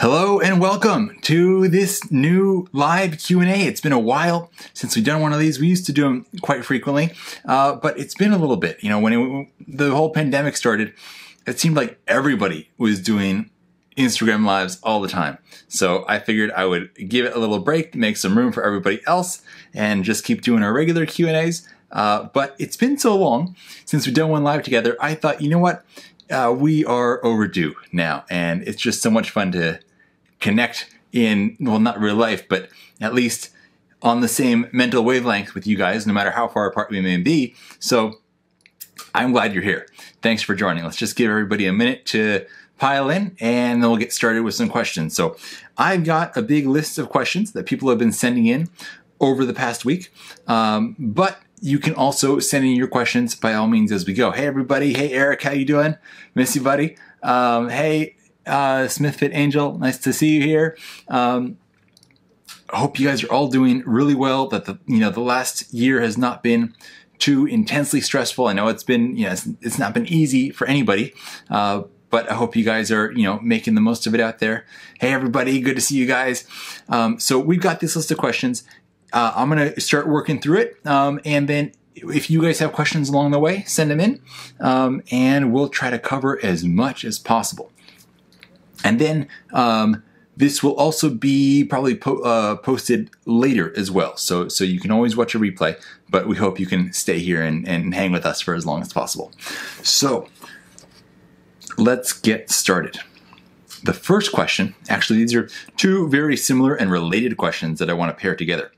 Hello and welcome to this new live Q&A. It's been a while since we've done one of these. We used to do them quite frequently, but it's been a little bit. You know, when the whole pandemic started, it seemed like everybody was doing Instagram lives all the time. So I figured I would give it a little break, make some room for everybody else, and just keep doing our regular Q&As. But it's been so long since we've done one live together, I thought, you know what? We are overdue now, and it's just so much fun to connect in, well, not real life, but at least on the same mental wavelength with you guys, no matter how far apart we may be. So I'm glad you're here. Thanks for joining. Let's just give everybody a minute to pile in, and then we'll get started with some questions. So I've got a big list of questions that people have been sending in over the past week, but you can also send in your questions by all means as we go. Hey everybody, hey Eric, how you doing? Miss you, buddy. Hey Smithfit Angel, nice to see you here. I hope you guys are all doing really well, that the last year has not been too intensely stressful. I know it's been, it's not been easy for anybody, but I hope you guys are, making the most of it out there. Hey everybody, good to see you guys. So we've got this list of questions. I'm going to start working through it, and then if you guys have questions along the way, send them in, and we'll try to cover as much as possible. And then this will also be probably posted later as well, so you can always watch a replay, but we hope you can stay here and hang with us for as long as possible. So let's get started. The first question, actually these are two very similar and related questions that I want to pair together.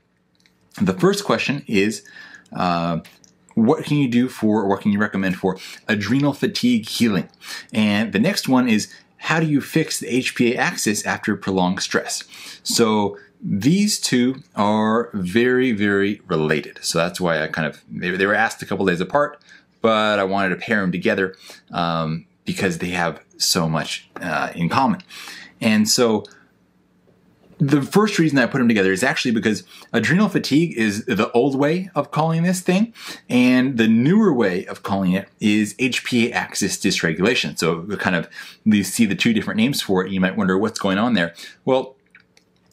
The first question is, what can you do for, or what can you recommend for adrenal fatigue healing? And the next one is, how do you fix the HPA axis after prolonged stress? So these two are very, very related. So that's why I they were asked a couple days apart, but I wanted to pair them together because they have so much in common. And so the first reason I put them together is actually because adrenal fatigue is the old way of calling this thing, and the newer way of calling it is HPA Axis Dysregulation. So you see the two different names for it, and you might wonder what's going on there. Well,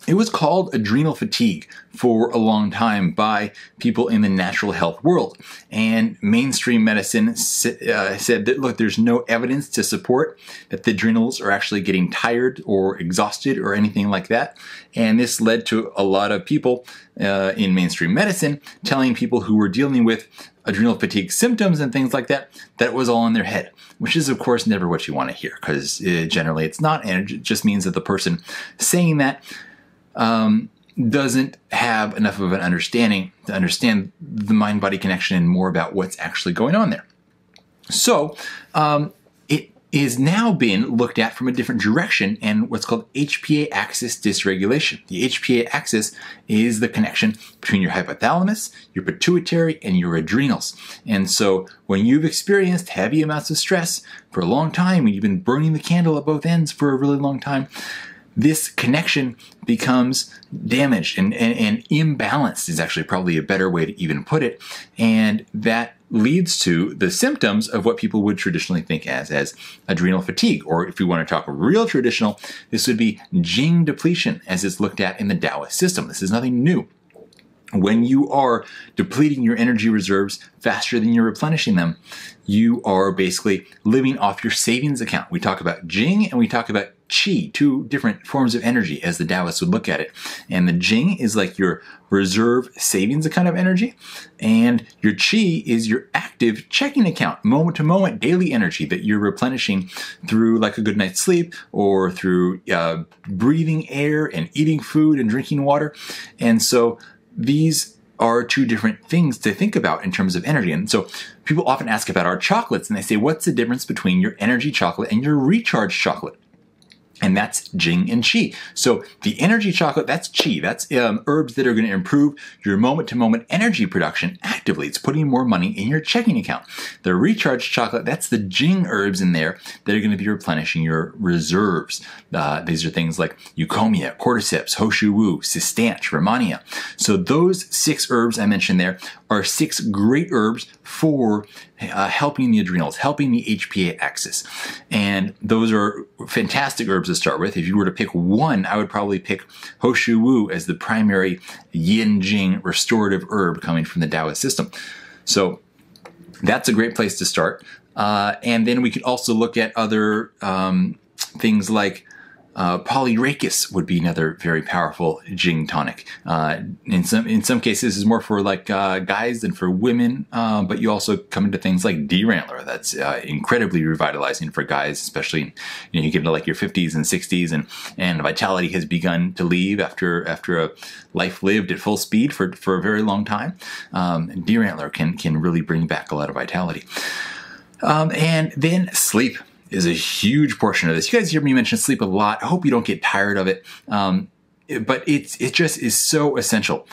it was called adrenal fatigue for a long time by people in the natural health world. And mainstream medicine said that, look, there's no evidence to support that the adrenals are actually getting tired or exhausted or anything like that. And this led to a lot of people in mainstream medicine telling people who were dealing with adrenal fatigue symptoms and things like that, that it was all in their head, which is of course never what you want to hear, because generally it's not, and it just means that the person saying that doesn't have enough of an understanding to understand the mind-body connection and more about what's actually going on there. So it is now been looked at from a different direction, and what's called HPA Axis Dysregulation. The HPA axis is the connection between your hypothalamus, your pituitary, and your adrenals. And so when you've experienced heavy amounts of stress for a long time, when you've been burning the candle at both ends for a really long time, this connection becomes damaged and imbalanced is actually probably a better way to even put it. And that leads to the symptoms of what people would traditionally think as adrenal fatigue. Or if we want to talk real traditional, this would be Jing depletion as it's looked at in the Taoist system. This is nothing new. When you are depleting your energy reserves faster than you're replenishing them, you are basically living off your savings account. We talk about Jing and we talk about Qi, two different forms of energy as the Taoists would look at it. And the Jing is like your reserve savings account of energy, and your Qi is your active checking account, moment to moment daily energy that you're replenishing through like a good night's sleep or through breathing air and eating food and drinking water. And so these are two different things to think about in terms of energy. And so people often ask about our chocolates, and they say, what's the difference between your energy chocolate and your recharge chocolate? And that's Jing and Qi. So the energy chocolate, that's Qi. That's herbs that are going to improve your moment-to-moment energy production actively. It's putting more money in your checking account. The recharge chocolate, that's the Jing herbs in there that are going to be replenishing your reserves. These are things like eucommia, cordyceps, hoshu wu, cistanche, rhamania. So those 6 herbs I mentioned there are 6 great herbs for helping the adrenals, helping the HPA axis. And those are fantastic herbs to start with. If you were to pick one, I would probably pick Ho Shou Wu as the primary yin jing restorative herb coming from the Taoist system. So that's a great place to start. And then we could also look at other things like Polyrachis would be another very powerful Jing tonic. In some cases, it's more for like guys than for women, but you also come into things like D-Rantler. That's incredibly revitalizing for guys, especially you get into like your 50s and 60s, and vitality has begun to leave after a life lived at full speed for a very long time. D-Rantler can really bring back a lot of vitality. And then sleep is a huge portion of this. You guys hear me mention sleep a lot. I hope you don't get tired of it. But it just is so essential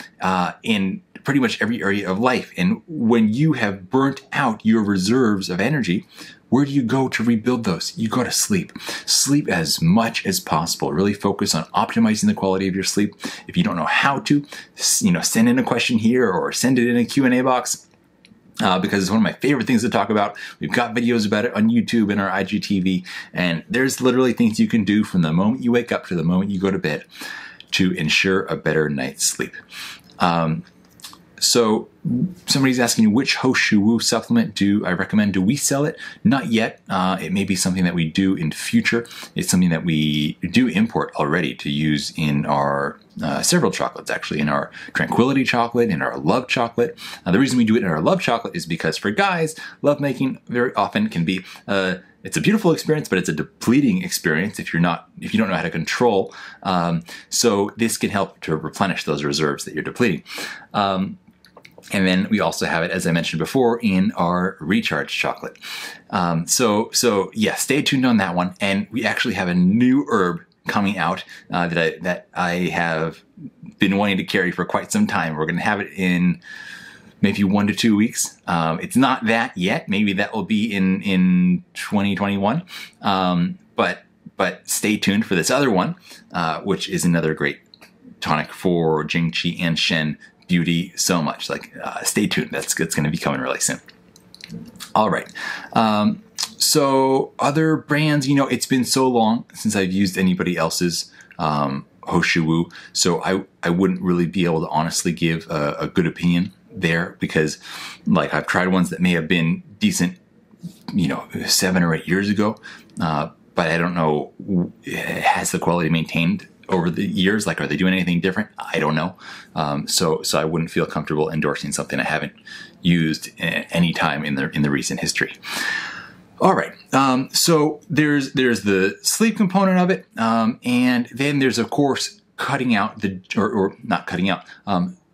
in pretty much every area of life. And when you have burnt out your reserves of energy, where do you go to rebuild those? You go to sleep. Sleep as much as possible. Really focus on optimizing the quality of your sleep. If you don't know how to, send in a question here or send it in a Q&A box. Because it's one of my favorite things to talk about. We've got videos about it on YouTube and our IGTV, and there's literally things you can do from the moment you wake up to the moment you go to bed to ensure a better night's sleep. So somebody's asking which Ho Shou Wu supplement do I recommend? Do we sell it? Not yet. It may be something that we do in future. It's something that we do import already to use in our several chocolates, actually, in our Tranquility chocolate, in our Love chocolate. The reason we do it in our Love chocolate is because for guys, lovemaking very often can be it's a beautiful experience, but it's a depleting experience if you don't know how to control. So this can help to replenish those reserves that you're depleting. And then we also have it, as I mentioned before, in our Recharge chocolate. So yeah, stay tuned on that one. And we actually have a new herb coming out that I have been wanting to carry for quite some time. We're going to have it in maybe 1 to 2 weeks. It's not that yet. Maybe that will be in 2021. But stay tuned for this other one, which is another great tonic for Jing, Qi, and Shen beauty so much. Stay tuned. That's going to be coming really soon. All right. So other brands, it's been so long since I've used anybody else's Ho Shou Wu, so I wouldn't really be able to honestly give a good opinion there, because I've tried ones that may have been decent, 7 or 8 years ago, but I don't know, has the quality maintained over the years? Are they doing anything different? I don't know. So I wouldn't feel comfortable endorsing something I haven't used any time in the recent history. All right. So there's the sleep component of it, and then there's of course cutting out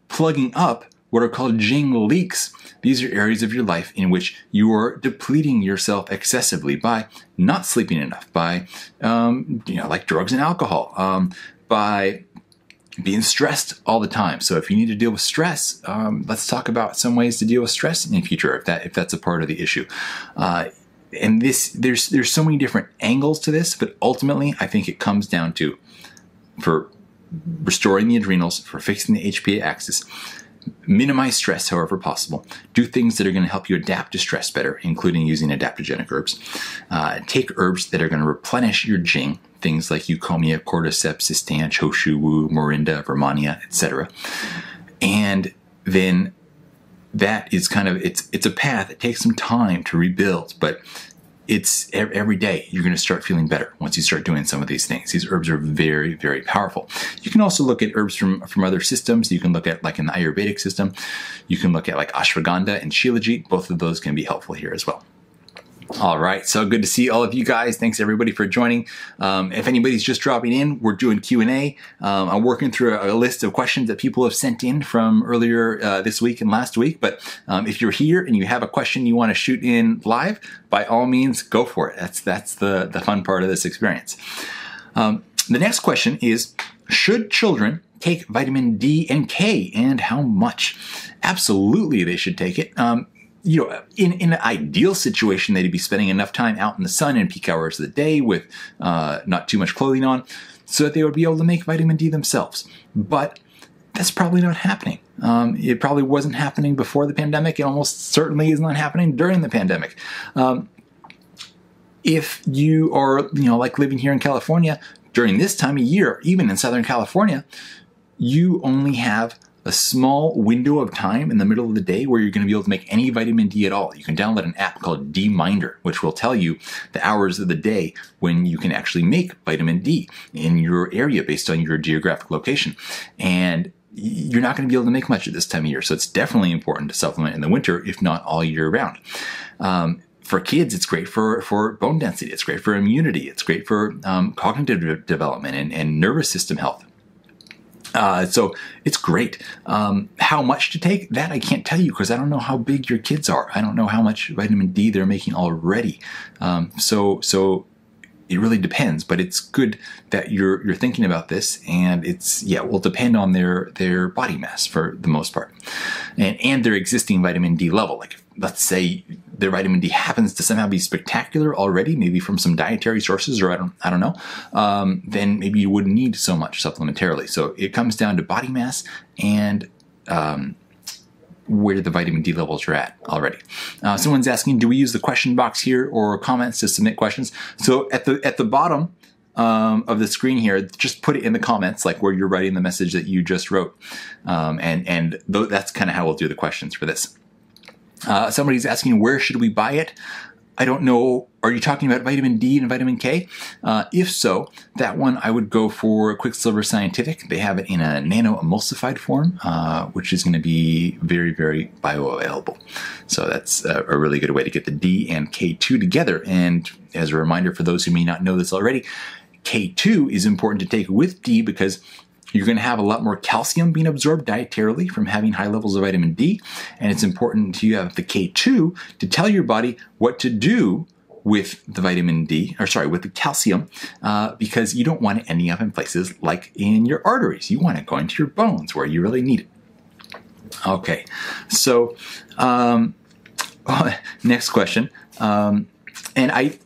plugging up what are called Jing leaks. These are areas of your life in which you are depleting yourself excessively by not sleeping enough, by like drugs and alcohol, by being stressed all the time. So if you need to deal with stress, let's talk about some ways to deal with stress in the future if that's a part of the issue. And there's so many different angles to this, but ultimately I think it comes down to, for restoring the adrenals, for fixing the HPA axis, minimize stress however possible. Do things that are going to help you adapt to stress better, including using adaptogenic herbs. Take herbs that are going to replenish your Jing, things like Eucomia, Cordyceps, Cistanche, Ho Shou Wu, Morinda, Vermania, etc. And then that is kind of, it's a path. It takes some time to rebuild, but it's every day you're going to start feeling better once you start doing some of these things. These herbs are very, very powerful. You can also look at herbs from other systems. You can look at in the Ayurvedic system. You can look at ashwagandha and shilajit. Both of those can be helpful here as well. All right, so good to see all of you guys. Thanks everybody for joining. If anybody's just dropping in, we're doing Q&A. I'm working through a list of questions that people have sent in from earlier this week and last week. But if you're here and you have a question you want to shoot in live, by all means, go for it. That's the fun part of this experience. The next question is, should children take vitamin D and K, and how much? Absolutely, they should take it. In an ideal situation, they'd be spending enough time out in the sun in peak hours of the day with not too much clothing on, so that they would be able to make vitamin D themselves. But that's probably not happening. It probably wasn't happening before the pandemic. It almost certainly is not happening during the pandemic. If you are, like living here in California, during this time of year, even in Southern California, you only have a small window of time in the middle of the day where you're going to be able to make any vitamin D at all. You can download an app called D-Minder, which will tell you the hours of the day when you can actually make vitamin D in your area based on your geographic location. And you're not going to be able to make much at this time of year. So it's definitely important to supplement in the winter, if not all year round. For kids, it's great for bone density. It's great for immunity. It's great for cognitive development and nervous system health. So it's great. How much to take? That I can't tell you because I don't know how big your kids are. I don't know how much vitamin D they're making already. So it really depends, but it's good that you're thinking about this, and will depend on their body mass for the most part, and their existing vitamin D level. Like, let's say their vitamin D happens to somehow be spectacular already, maybe from some dietary sources, or I don't know, then maybe you wouldn't need so much supplementarily. So it comes down to body mass and where the vitamin D levels are at already. Someone's asking, do we use the question box here or comments to submit questions? So at the bottom of the screen here, just put it in the comments, like where you're writing the message that you just wrote. And that's kind of how we'll do the questions for this. Somebody's asking, where should we buy it? I don't know. Are you talking about vitamin D and vitamin K? If so, that one I would go for Quicksilver Scientific. They have it in a nano-emulsified form, which is going to be very, very bioavailable. So that's a really good way to get the D and K2 together. And as a reminder for those who may not know this already, K2 is important to take with D because you're going to have a lot more calcium being absorbed dietarily from having high levels of vitamin D. And it's important to have the K2 to tell your body what to do with the vitamin D, with the calcium, because you don't want it ending up in places like in your arteries. You want it going to your bones where you really need it. Okay, so next question. And I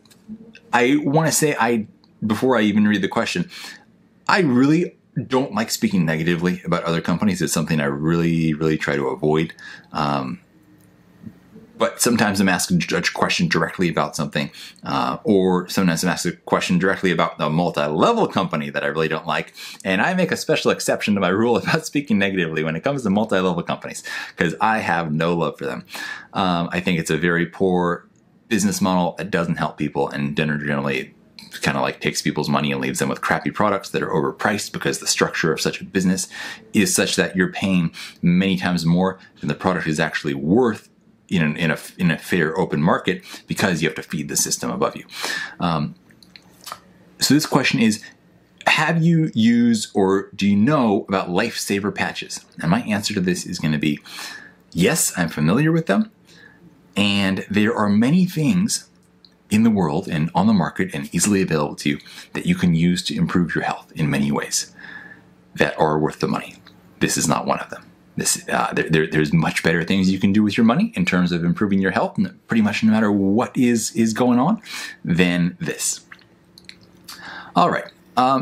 want to say, before I even read the question, I really don't like speaking negatively about other companies. It's something I really, really try to avoid. But sometimes I'm asked a question directly about something, or sometimes I'm asked a question directly about a multi-level company that I really don't like. And I make a special exception to my rule about speaking negatively when it comes to multi-level companies, because I have no love for them. I think it's a very poor business model that doesn't help people and generally kind of like takes people's money and leaves them with crappy products that are overpriced, because the structure of such a business is such that you're paying many times more than the product is actually worth in a fair open market, because you have to feed the system above you. So this question is, have you used or do you know about Lifesaver Patches? And my answer to this is going to be yes, I'm familiar with them. And there are many things in the world and on the market and easily available to you that you can use to improve your health in many ways that are worth the money. This is not one of them. There's much better things you can do with your money in terms of improving your health, pretty much no matter what is going on, than this. All right.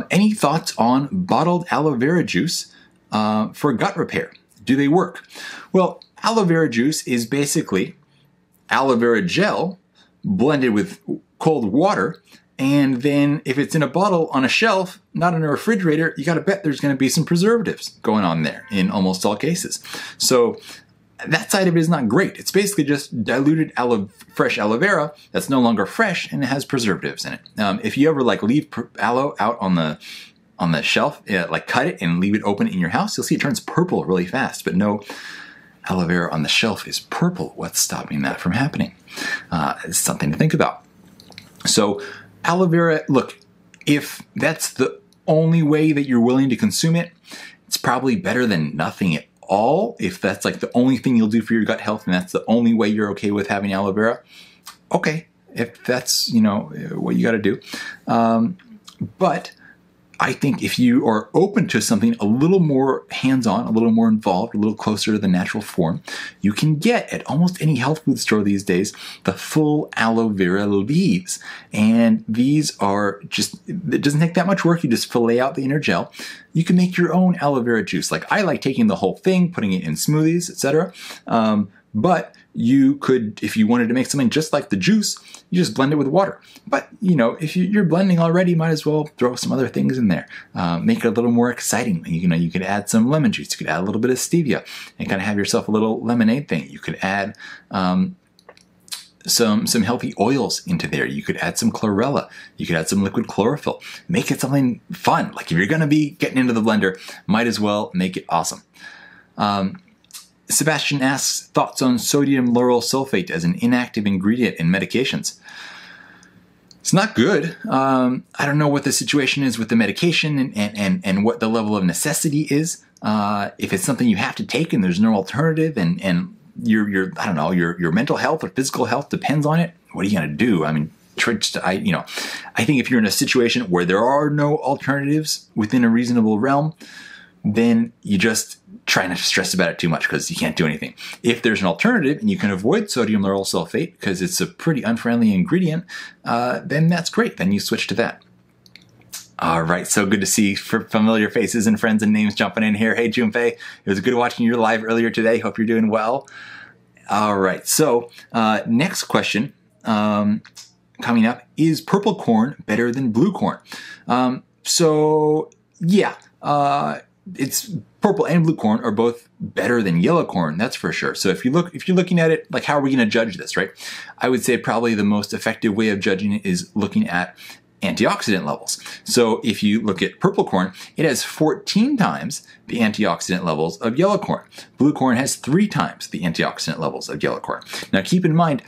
Any thoughts on bottled aloe vera juice for gut repair? Do they work? Well, aloe vera juice is basically aloe vera gel blended with cold water, and then if it's in a bottle on a shelf, not in a refrigerator, you got to bet there's going to be some preservatives going on there in almost all cases. So that side of it is not great. It's basically just diluted fresh aloe vera that's no longer fresh and it has preservatives in it. If you ever leave aloe out on the shelf, cut it and leave it open in your house, you'll see it turns purple really fast. But no, aloe vera on the shelf is purple. What's stopping that from happening? It's something to think about. So aloe vera, look, if that's the only way that you're willing to consume it, it's probably better than nothing at all. If that's the only thing you'll do for your gut health and that's the only way you're okay with having aloe vera, okay, if that's, what you got to do. But I think if you are open to something a little more hands-on, a little more involved, a little closer to the natural form, you can get at almost any health food store these days the full aloe vera leaves. And these are just, it doesn't take that much work. You just fillet out the inner gel. You can make your own aloe vera juice. Like I like taking the whole thing, putting it in smoothies, etc. But you could, if you wanted to make something just like the juice, you just blend it with water. But, you know, if you're blending already, you might as well throw some other things in there. Make it a little more exciting. You could add some lemon juice. You could add a little bit of stevia and kind of have yourself a little lemonade thing. You could add some healthy oils into there. You could add some chlorella. You could add some liquid chlorophyll. Make it something fun. Like if you're going to be getting into the blender, might as well make it awesome. Sebastian asks, thoughts on sodium lauryl sulfate as an inactive ingredient in medications. It's not good. I don't know what the situation is with the medication and what the level of necessity is. If it's something you have to take and there's no alternative and your I don't know, your mental health or physical health depends on it, what are you going to do? I mean, I think if you're in a situation where there are no alternatives within a reasonable realm, then you just try not to stress about it too much because you can't do anything. If there's an alternative and you can avoid sodium lauryl sulfate because it's a pretty unfriendly ingredient, then that's great. Then you switch to that. All right, so good to see familiar faces and friends and names jumping in here. Hey, Junpei, it was good watching your live earlier today. Hope you're doing well. All right, so next question coming up, is purple corn better than blue corn? It's purple and blue corn are both better than yellow corn, that's for sure. So if you're looking at it, like how are we going to judge this, right? I would say probably the most effective way of judging it is looking at antioxidant levels. So if you look at purple corn, it has 14 times the antioxidant levels of yellow corn. Blue corn has 3 times the antioxidant levels of yellow corn. Now keep in mind,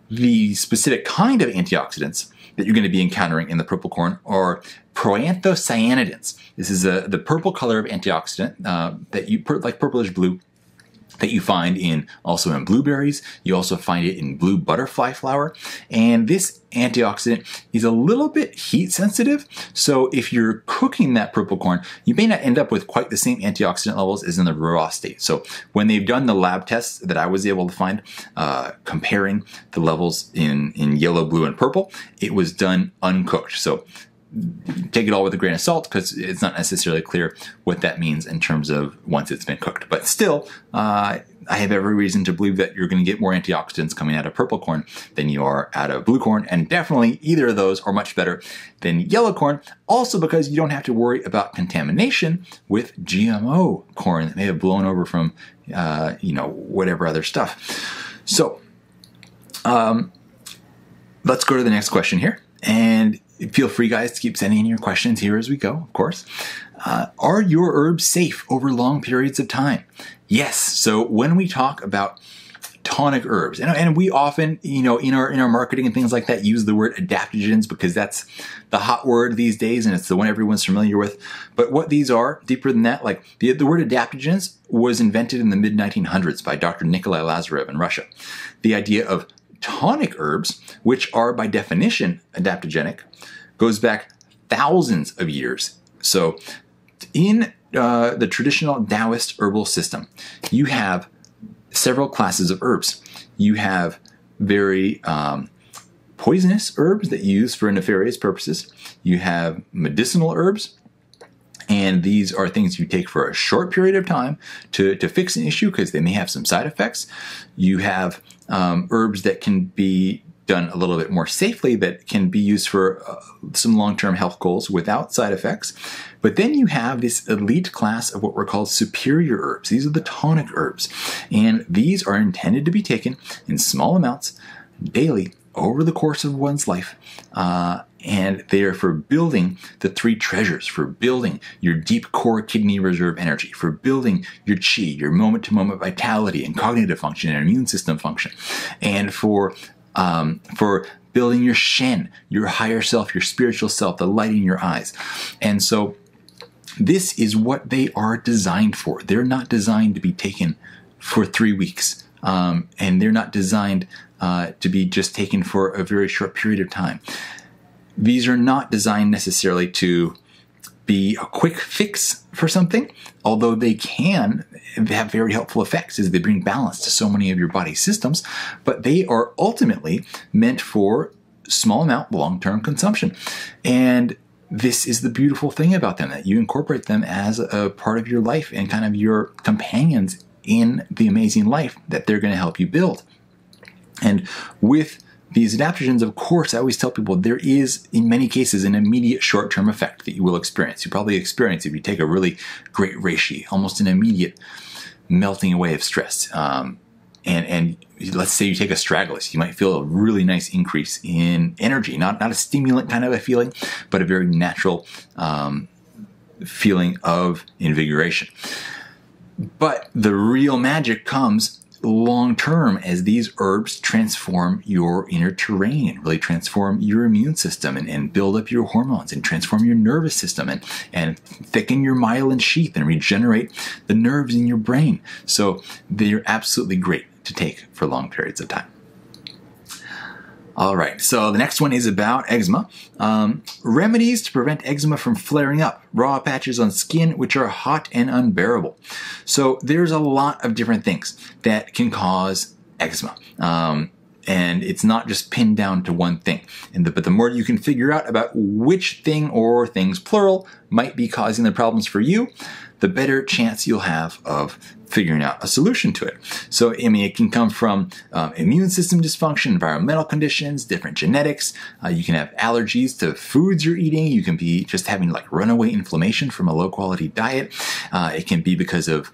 the specific kind of antioxidants that you're going to be encountering in the purple corn are proanthocyanidins. This is the purple color of antioxidant like purplish blue that you find also in blueberries. You also find it in blue butterfly flower. And this antioxidant is a little bit heat sensitive. So if you're cooking that purple corn, you may not end up with quite the same antioxidant levels as in the raw state. So when they've done the lab tests that I was able to find, comparing the levels in yellow, blue, and purple, it was done uncooked. So take it all with a grain of salt because it's not necessarily clear what that means in terms of once it's been cooked. But still, I have every reason to believe that you're going to get more antioxidants coming out of purple corn than you are out of blue corn. And definitely either of those are much better than yellow corn. Also because you don't have to worry about contamination with GMO corn that may have blown over from, whatever other stuff. So let's go to the next question here. And feel free, guys, to keep sending in your questions here as we go, of course. Are your herbs safe over long periods of time? Yes. So when we talk about tonic herbs, and we often, in our marketing and things like that, use the word adaptogens because that's the hot word these days and it's the one everyone's familiar with. But what these are, deeper than that, like the word adaptogens was invented in the mid-1900s by Dr. Nikolai Lazarev in Russia. The idea of tonic herbs, which are by definition adaptogenic, goes back thousands of years. So in the traditional Taoist herbal system, you have several classes of herbs. You have very poisonous herbs that you use for nefarious purposes. You have medicinal herbs, and these are things you take for a short period of time to fix an issue because they may have some side effects. You have herbs that can be done a little bit more safely that can be used for some long-term health goals without side effects. But then you have this elite class of what were called superior herbs. These are the tonic herbs. And these are intended to be taken in small amounts daily over the course of one's life. And they are for building the 3 treasures, for building your deep core kidney reserve energy, for building your chi, your moment-to-moment vitality and cognitive function and immune system function, and for building your Shen, your higher self, your spiritual self, the light in your eyes. And so this is what they are designed for. They're not designed to be taken for 3 weeks. And they're not designed to be just taken for a very short period of time. These are not designed necessarily to be a quick fix for something, although they can have very helpful effects as they bring balance to so many of your body's systems, but they are ultimately meant for small amount long-term consumption. And this is the beautiful thing about them, that you incorporate them as a part of your life and kind of your companions in the amazing life that they're going to help you build. And with these adaptogens, of course, I always tell people there is, in many cases, an immediate short-term effect that you will experience. You probably experience if you take a really great reishi, almost an immediate melting away of stress. And let's say you take astragalus, you might feel a really nice increase in energy, not a stimulant kind of a feeling, but a very natural feeling of invigoration. But the real magic comes long-term as these herbs transform your inner terrain and really transform your immune system and build up your hormones and transform your nervous system and thicken your myelin sheath and regenerate the nerves in your brain. So they're absolutely great to take for long periods of time. All right, so the next one is about eczema. Remedies to prevent eczema from flaring up. Raw patches on skin which are hot and unbearable. So there's a lot of different things that can cause eczema. And it's not just pinned down to one thing. But the more you can figure out about which thing or things, plural, might be causing the problems for you, the better chance you'll have of figuring out a solution to it. So, I mean, it can come from immune system dysfunction, environmental conditions, different genetics. You can have allergies to foods you're eating. You can be just having like runaway inflammation from a low quality diet. It can be because of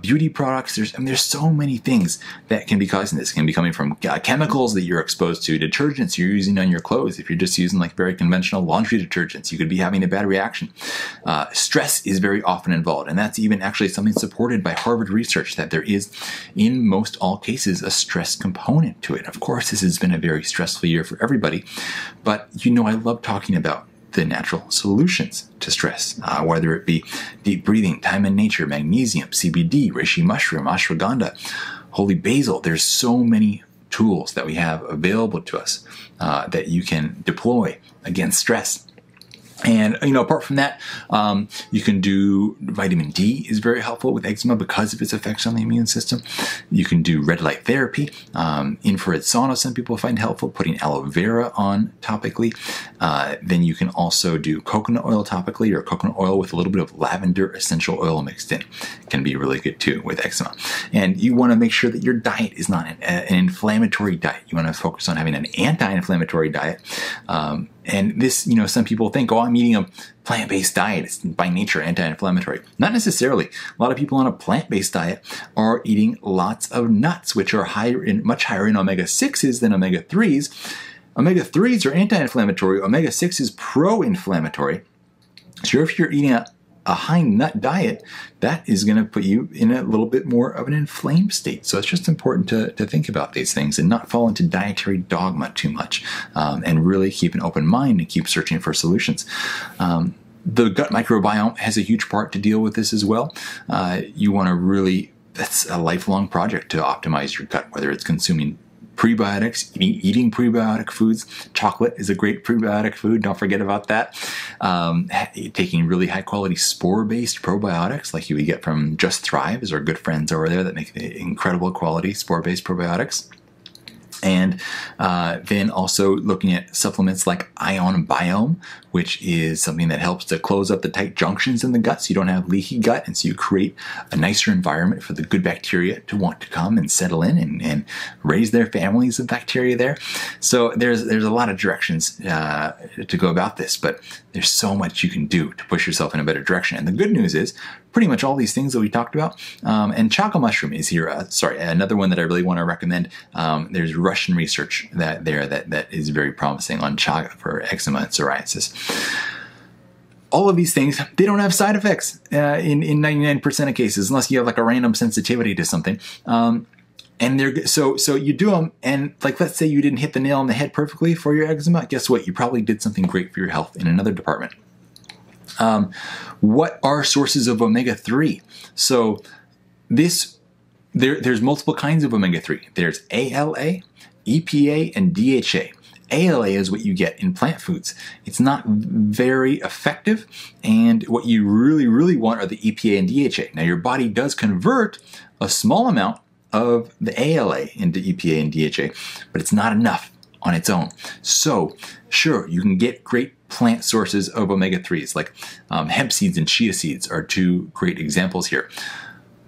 beauty products. There's so many things that can be causing this. It can be coming from chemicals that you're exposed to, detergents you're using on your clothes. If you're just using like very conventional laundry detergents, you could be having a bad reaction. Stress is very often involved, and that's even actually something supported by Harvard research, that there is, in most all cases, a stress component to it. Of course, this has been a very stressful year for everybody, but you know I love talking about the natural solutions to stress, whether it be deep breathing, time in nature, magnesium, CBD, reishi mushroom, ashwagandha, holy basil. There's so many tools that we have available to us that you can deploy against stress. And, you know, apart from that, you can do vitamin D is very helpful with eczema because of its effects on the immune system. You can do red light therapy. Infrared sauna, some people find helpful, putting aloe vera on topically. Then you can also do coconut oil topically, or coconut oil with a little bit of lavender essential oil mixed in. Can be really good too with eczema. And you want to make sure that your diet is not an inflammatory diet. You want to focus on having an anti-inflammatory diet. And this, you know, some people think, oh, I'm eating a plant-based diet. It's by nature anti-inflammatory. Not necessarily. A lot of people on a plant-based diet are eating lots of nuts, which are much higher in omega-6s than omega-3s. Omega-3s are anti-inflammatory. Omega-6 is pro-inflammatory. So if you're eating a high nut diet, that is going to put you in a little bit more of an inflamed state. So it's just important to think about these things and not fall into dietary dogma too much, and really keep an open mind and keep searching for solutions. The gut microbiome has a huge part to deal with this as well. You want to really, that's a lifelong project to optimize your gut, whether it's consuming prebiotics, eating prebiotic foods. Chocolate is a great prebiotic food. Don't forget about that. Taking really high quality spore-based probiotics like you would get from Just Thrive, is our good friends over there that make incredible quality spore-based probiotics. And then also looking at supplements like Ion Biome, which is something that helps to close up the tight junctions in the gut so you don't have leaky gut, and so you create a nicer environment for the good bacteria to want to come and settle in and raise their families of bacteria there. So there's a lot of directions to go about this, but there's so much you can do to push yourself in a better direction. And the good news is pretty much all these things that we talked about. And chaga mushroom is here. Another one that I really want to recommend. There's Russian research that is very promising on chaga for eczema and psoriasis. All of these things, they don't have side effects in 99% of cases, unless you have like a random sensitivity to something. And they're so you do them, and like let's say you didn't hit the nail on the head perfectly for your eczema. Guess what? You probably did something great for your health in another department. What are sources of omega-3? So there's multiple kinds of omega-3. There's ALA, EPA, and DHA. ALA is what you get in plant foods. It's not very effective, and what you really, really want are the EPA and DHA. Now, your body does convert a small amount of the ALA into EPA and DHA, but it's not enough on its own. So, sure, you can get great plant sources of omega-3s, like hemp seeds and chia seeds are two great examples here.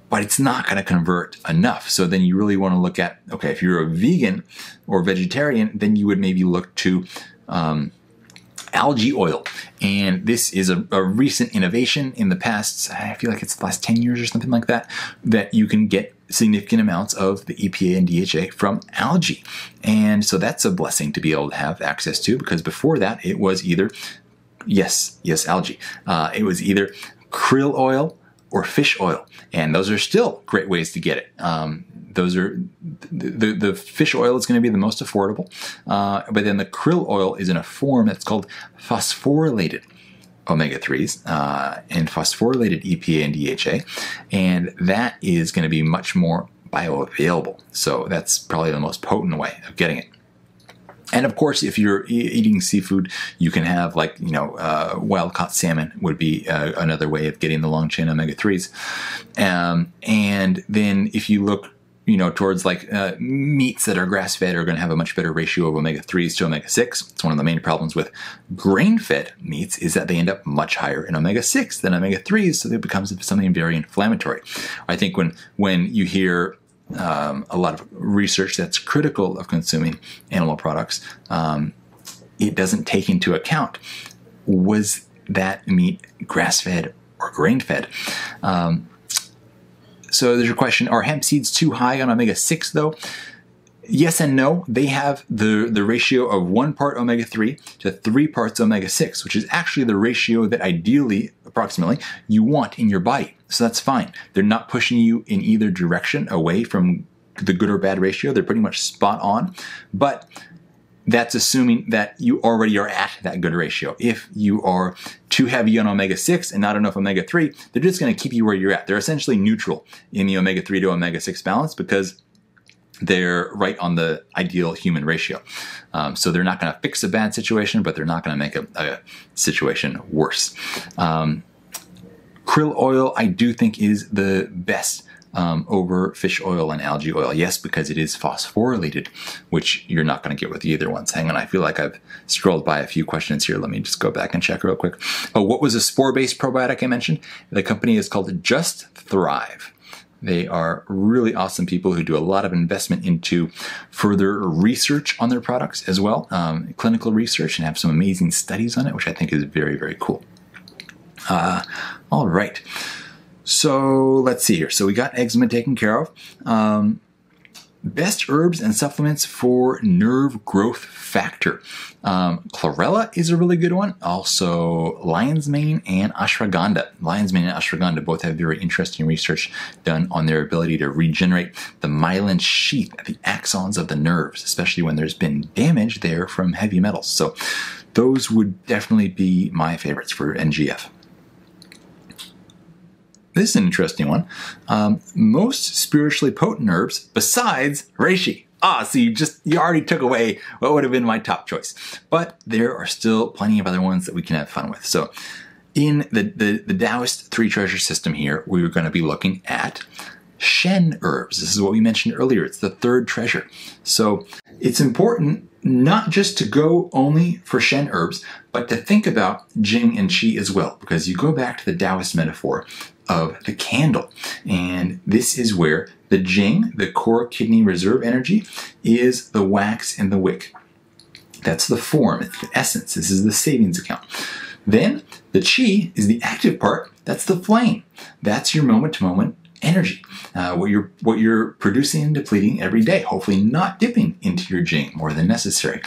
But it's not going to convert enough. So then you really want to look at, okay, if you're a vegan or vegetarian, then you would maybe look to algae oil. And this is a recent innovation in the past, I feel like it's the last 10 years or something like that, that you can get significant amounts of the EPA and DHA from algae. And so that's a blessing to be able to have access to, because before that it was either, yes, algae. It was either krill oil or fish oil, and those are still great ways to get it. Those are the fish oil is going to be the most affordable, but then the krill oil is in a form that's called phosphorylated omega-3s and phosphorylated EPA and DHA, and that is going to be much more bioavailable. So that's probably the most potent way of getting it. And of course, if you're eating seafood, you can have wild-caught salmon would be another way of getting the long-chain omega-3s. And then if you look, towards meats that are grass-fed are going to have a much better ratio of omega-3s to omega-6. It's one of the main problems with grain-fed meats is that they end up much higher in omega-6 than omega-3s, so it becomes something very inflammatory. I think when you hear a lot of research that's critical of consuming animal products, it doesn't take into account, was that meat grass-fed or grain-fed? So there's your question, are hemp seeds too high on omega-6 though? Yes and no. They have the ratio of 1 part omega-3 to 3 parts omega-6, which is actually the ratio that ideally, approximately, you want in your body. So that's fine. They're not pushing you in either direction away from the good or bad ratio. They're pretty much spot on. But that's assuming that you already are at that good ratio. If you are too heavy on omega-6 and not enough omega-3, they're just going to keep you where you're at. They're essentially neutral in the omega-3 to omega-6 balance because they're right on the ideal human ratio. So they're not going to fix a bad situation, but they're not going to make a situation worse. Krill oil, I do think, is the best over fish oil and algae oil. Yes, because it is phosphorylated, which you're not going to get with either ones. Hang on, I feel like I've scrolled by a few questions here. Let me just go back and check real quick. Oh, what was a spore-based probiotic I mentioned? The company is called Just Thrive. They are really awesome people who do a lot of investment into further research on their products as well, clinical research, and have some amazing studies on it, which I think is very, very cool. All right. So let's see here. So we got eczema taken care of. Best herbs and supplements for nerve growth factor. Chlorella is a really good one. Also, lion's mane and ashwagandha. Lion's mane and ashwagandha both have very interesting research done on their ability to regenerate the myelin sheath, the axons of the nerves, especially when there's been damage there from heavy metals. So those would definitely be my favorites for NGF. This is an interesting one. Most spiritually potent herbs besides reishi. So you already took away what would have been my top choice. But there are still plenty of other ones that we can have fun with. So in the Taoist three treasure system here, we're going to be looking at Shen herbs. This is what we mentioned earlier. It's the third treasure. So it's important not just to go only for Shen herbs, but to think about Jing and Qi as well, because you go back to the Taoist metaphor of the candle. And this is where the Jing, the core kidney reserve energy, is the wax in the wick. That's the form, it's the essence. This is the savings account. Then the Qi is the active part. That's the flame. That's your moment-to-moment energy, what you're producing and depleting every day, hopefully not dipping into your Jing more than necessary.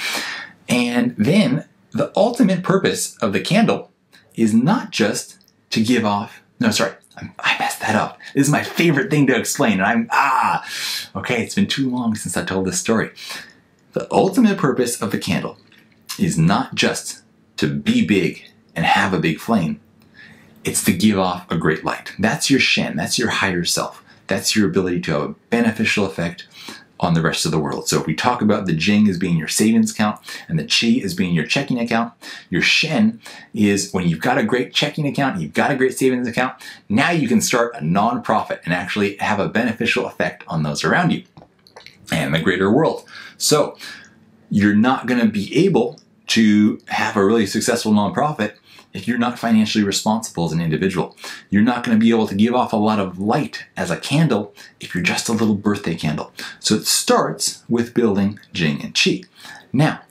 And then the ultimate purpose of the candle is not just to give off, I messed that up. This is my favorite thing to explain, and okay, it's been too long since I told this story. The ultimate purpose of the candle is not just to be big and have a big flame. It's to give off a great light. That's your Shen. That's your higher self. That's your ability to have a beneficial effect on the rest of the world. So if we talk about the Jing as being your savings account and the Qi as being your checking account, your Shen is when you've got a great checking account, you've got a great savings account, now you can start a nonprofit and actually have a beneficial effect on those around you and the greater world. So you're not going to be able to have a really successful nonprofit if you're not financially responsible as an individual. You're not going to be able to give off a lot of light as a candle if you're just a little birthday candle. So it starts with building Jing and Qi. Now,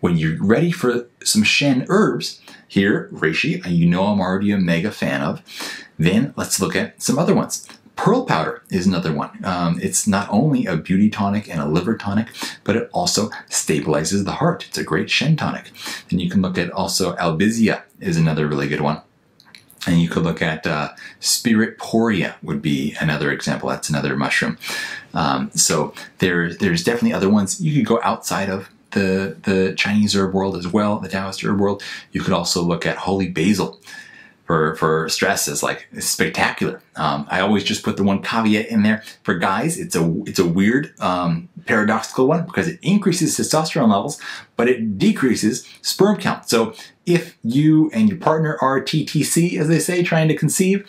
when you're ready for some Shen herbs, here, reishi, you know I'm already a mega fan of, then let's look at some other ones. Pearl powder is another one. It's not only a beauty tonic and a liver tonic, but it also stabilizes the heart. It's a great Shen tonic. Then you can look at also albizia is another really good one. And you could look at spirit poria would be another example. That's another mushroom. So there's definitely other ones. You could go outside of the Chinese herb world as well, the Taoist herb world. You could also look at holy basil. For stress is like spectacular. I always just put the one caveat in there. For guys, it's a weird paradoxical one because it increases testosterone levels, but it decreases sperm count. So if you and your partner are TTC, as they say, trying to conceive,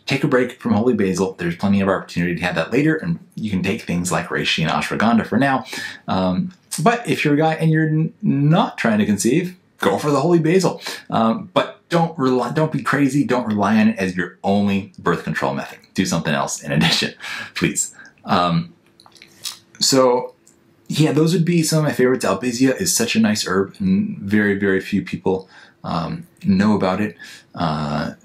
take a break from holy basil. There's plenty of opportunity to have that later, and you can take things like reishi and ashwagandha for now. But if you're a guy and you're not trying to conceive, go for the holy basil. But don't be crazy. Don't rely on it as your only birth control method. Do something else in addition, please. So yeah, those would be some of my favorites. Albizia is such a nice herb, and very, very few people know about it.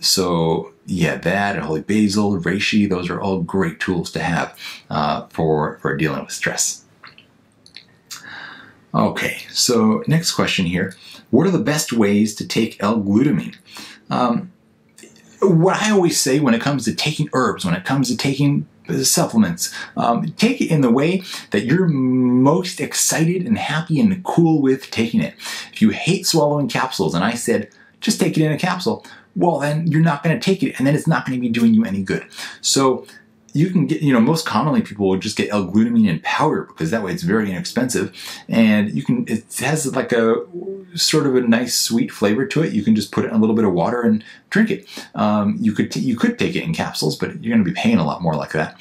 So yeah, that and holy basil, reishi, those are all great tools to have for dealing with stress. Okay, so next question here. What are the best ways to take L-Glutamine? What I always say when it comes to taking herbs, when it comes to taking supplements, take it in the way that you're most excited and happy and cool with taking it. If you hate swallowing capsules and I said, just take it in a capsule, well then you're not going to take it and then it's not going to be doing you any good. So you can get, most commonly people will just get L-Glutamine in powder because that way it's very inexpensive, and it has like a sort of a nice sweet flavor to it. You can just put it in a little bit of water and drink it. You could take it in capsules, but you're going to be paying a lot more like that.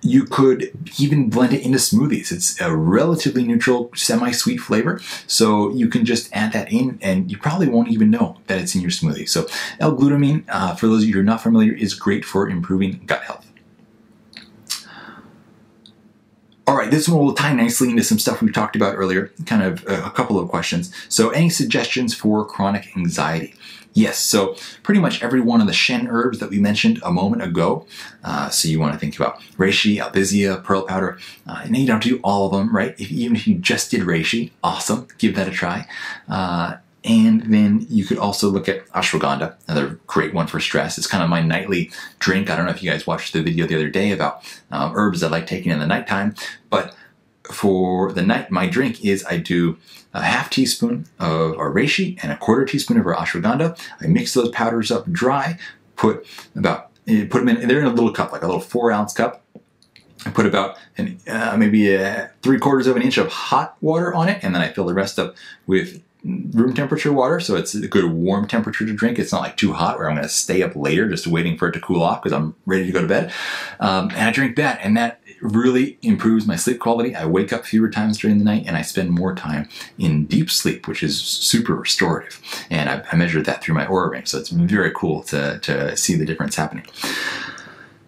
You could even blend it into smoothies. It's a relatively neutral, semi-sweet flavor, so you can just add that in and you probably won't even know that it's in your smoothie. So L-Glutamine, for those of you who are not familiar, is great for improving gut health. All right, this one will tie nicely into some stuff we talked about earlier, kind of a couple of questions. So any suggestions for chronic anxiety? Yes, so pretty much every one of the Shen herbs that we mentioned a moment ago. So you want to think about reishi, albizia, pearl powder. And you don't do all of them, right? Even if you just did reishi, awesome, give that a try. And then you could also look at ashwagandha, another great one for stress. It's kind of my nightly drink. I don't know if you guys watched the video the other day about herbs I like taking in the nighttime, but for the night, my drink is I do a half teaspoon of our reishi and a quarter teaspoon of our ashwagandha. I mix those powders up dry, put them in, they're in a little cup, like a little 4-ounce cup. I put about maybe 3/4 of an inch of hot water on it, and then I fill the rest up with room temperature water, so it's a good warm temperature to drink. It's not like too hot where I'm going to stay up later just waiting for it to cool off because I'm ready to go to bed. And I drink that, and that really improves my sleep quality. I wake up fewer times during the night, and I spend more time in deep sleep, which is super restorative. And I measured that through my Oura ring, so it's very cool to see the difference happening.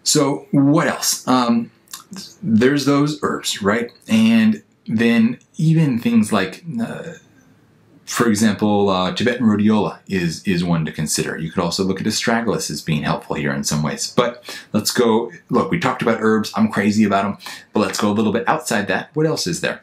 So what else? There's those herbs, right? And then even things like for example, Tibetan rhodiola is one to consider. You could also look at astragalus as being helpful here in some ways. But let's go, look, we talked about herbs. I'm crazy about them. But let's go a little bit outside that. What else is there?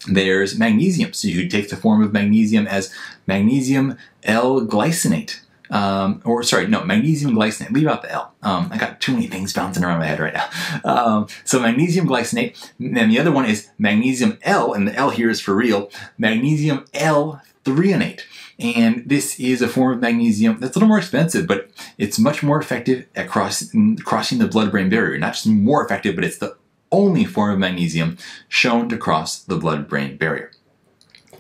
There's magnesium. So you could take the form of magnesium as magnesium L-glycinate. Magnesium glycinate. Leave out the L. I got too many things bouncing around my head right now. So magnesium glycinate. And the other one is magnesium L, and the L here is for real. Magnesium L-threonate. And this is a form of magnesium that's a little more expensive, but it's much more effective at crossing the blood-brain barrier. Not just more effective, but it's the only form of magnesium shown to cross the blood-brain barrier.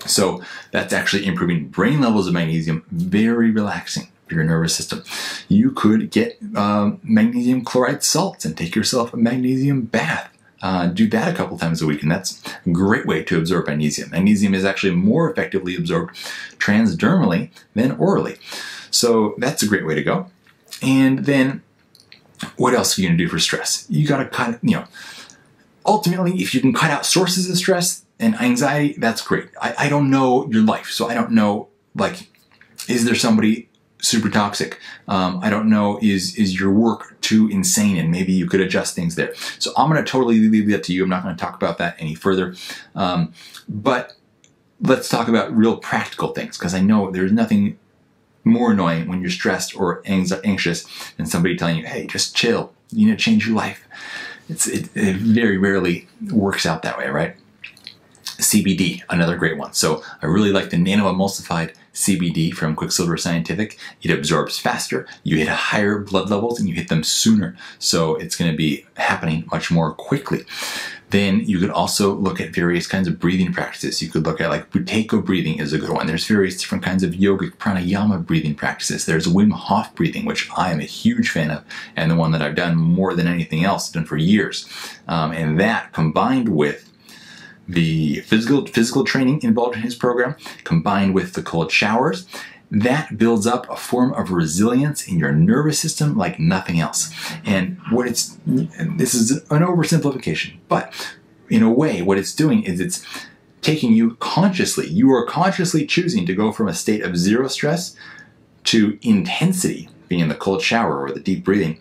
So that's actually improving brain levels of magnesium, very relaxing for your nervous system. You could get magnesium chloride salts and take yourself a magnesium bath. Do that a couple times a week, and that's a great way to absorb magnesium. Magnesium is actually more effectively absorbed transdermally than orally. So that's a great way to go. And then what else are you going to do for stress? You got to cut, ultimately, if you can cut out sources of stress and anxiety, that's great. I don't know your life, so I don't know, is there somebody super toxic? I don't know, is your work too insane, and maybe you could adjust things there. So I'm going to totally leave that to you. I'm not going to talk about that any further. But let's talk about real practical things, because I know there's nothing more annoying when you're stressed or anxious than somebody telling you, hey, just chill. You need to change your life. It very rarely works out that way, right? CBD, another great one. So I really like the nano-emulsified CBD from Quicksilver Scientific. It absorbs faster, you hit higher blood levels, and you hit them sooner. So it's going to be happening much more quickly. Then you could also look at various kinds of breathing practices. You could look at Buteyko breathing is a good one. There's various different kinds of yogic pranayama breathing practices. There's Wim Hof breathing, which I am a huge fan of, and the one that I've done more than anything else, done for years. And that combined with the physical training involved in his program, combined with the cold showers, that builds up a form of resilience in your nervous system like nothing else. And this is an oversimplification, but in a way, what it's doing is it's taking you consciously. You are consciously choosing to go from a state of zero stress to intensity, being in the cold shower or the deep breathing.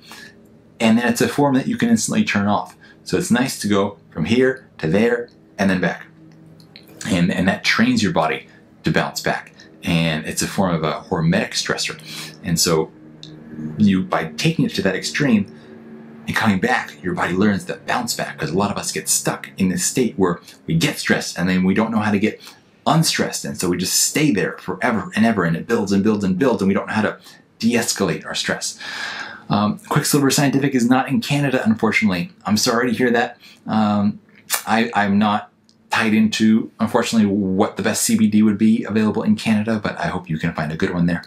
And then it's a form that you can instantly turn off. So it's nice to go from here to there and then back. And that trains your body to bounce back. And it's a form of a hormetic stressor. And so by taking it to that extreme and coming back, your body learns to bounce back, because a lot of us get stuck in this state where we get stressed and then we don't know how to get unstressed. And so we just stay there forever and ever, and it builds and builds and builds, and we don't know how to de-escalate our stress. Quicksilver Scientific is not in Canada, unfortunately. I'm sorry to hear that. I'm not tied into, unfortunately, what the best CBD would be available in Canada, but I hope you can find a good one there.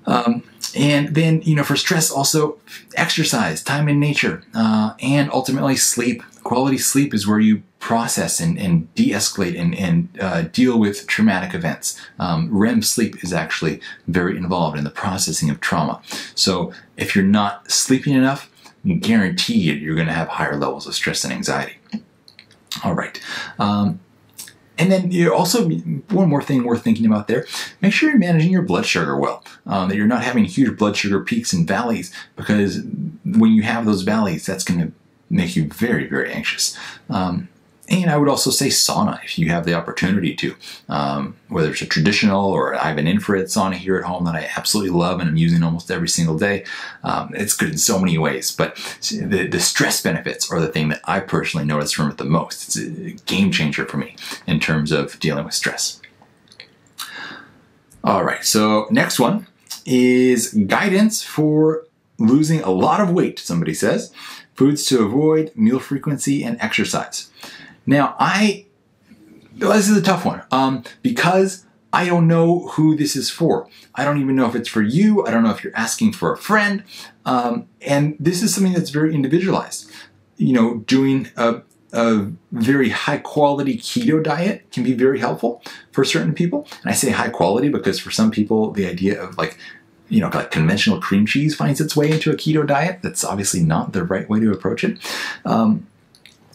And then, for stress, also exercise, time in nature, and ultimately sleep. Quality sleep is where you process and de-escalate and deal with traumatic events. REM sleep is actually very involved in the processing of trauma. So if you're not sleeping enough, guaranteed you're going to have higher levels of stress and anxiety. All right. And then also, one more thing worth thinking about there, make sure you're managing your blood sugar well, that you're not having huge blood sugar peaks and valleys, because when you have those valleys, that's going to make you very, very anxious. And I would also say sauna, if you have the opportunity to, whether it's a traditional or I have an infrared sauna here at home that I absolutely love and I'm using almost every single day. It's good in so many ways, but the stress benefits are the thing that I personally notice from it the most. It's a game changer for me in terms of dealing with stress. All right, so next one is guidance for losing a lot of weight, somebody says. Foods to avoid, meal frequency, and exercise. Now, this is a tough one because I don't know who this is for. I don't even know if it's for you. I don't know if you're asking for a friend. And this is something that's very individualized. Doing a very high quality keto diet can be very helpful for certain people. And I say high quality because for some people, the idea of like conventional cream cheese finds its way into a keto diet. That's obviously not the right way to approach it.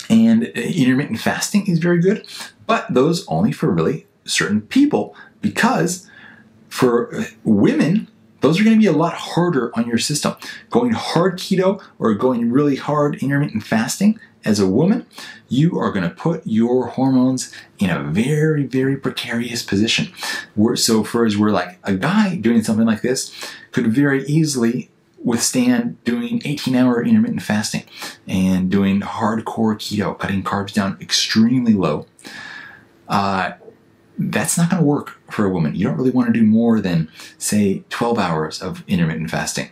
And intermittent fasting is very good, but those only for really certain people, because for women, those are going to be a lot harder on your system. Going hard keto or going really hard intermittent fasting as a woman, you are going to put your hormones in a very, very precarious position. So for as we're like a guy doing something like this could very easily withstand doing 18-hour intermittent fasting and doing hardcore keto, cutting carbs down extremely low. That's not going to work for a woman. You don't really want to do more than, say, 12 hours of intermittent fasting.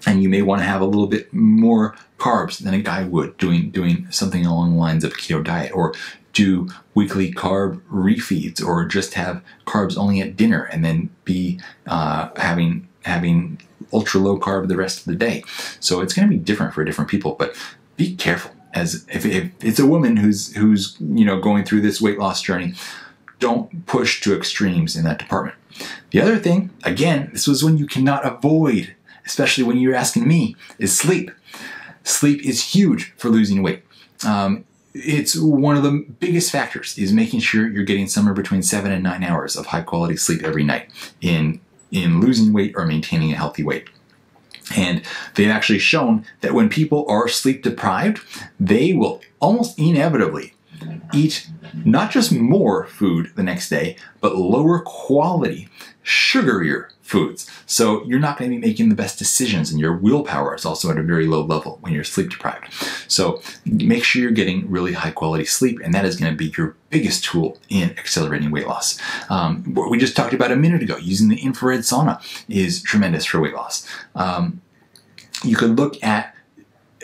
And you may want to have a little bit more carbs than a guy would doing something along the lines of a keto diet, or do weekly carb refeeds, or just have carbs only at dinner and then be having ultra low carb the rest of the day. So it's going to be different for different people, but be careful. As if it's a woman who's going through this weight loss journey, don't push to extremes in that department. The other thing, again, this was one you cannot avoid, especially when you're asking me, is sleep. Sleep is huge for losing weight. It's one of the biggest factors, is making sure you're getting somewhere between 7 and 9 hours of high quality sleep every night in losing weight or maintaining a healthy weight. And they've actually shown that when people are sleep deprived, they will almost inevitably eat not just more food the next day, but lower quality, sugarier foods. So you're not going to be making the best decisions, and your willpower is also at a very low level when you're sleep deprived. So make sure you're getting really high quality sleep, and that is going to be your biggest tool in accelerating weight loss. What we just talked about a minute ago, using the infrared sauna is tremendous for weight loss. You could look at